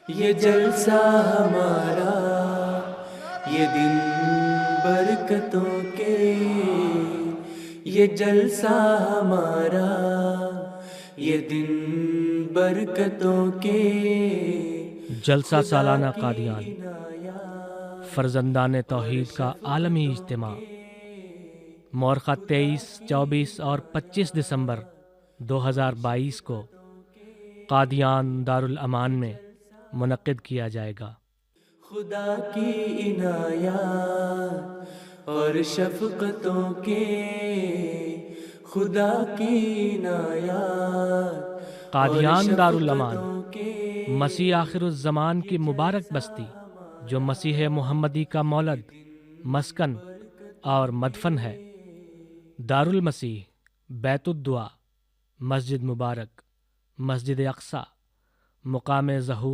یہ جلسہ ہمارا، یہ دن برکتوں کے، یہ جلسہ ہمارا، یہ دن برکتوں کے، جلسہ سالانہ قادیان، فرزندان توحید کا عالمی اجتماع، مورخہ 23، 24 اور 25 دسمبر 2022 کو قادیان دارالامان میں منعقد کیا جائے گا۔ خدا کی عنایات اور شفقتوں کے، خدا کی عنایات اور قادیان دارالامان شفقتوں کے، مسیح آخر الزمان کی مبارک بستی جو مسیح محمدی کا مولد، مسکن اور مدفن ہے۔ دارالمسیح، بیت الدعا، مسجد مبارک، مسجد اقصی، مقام ظہور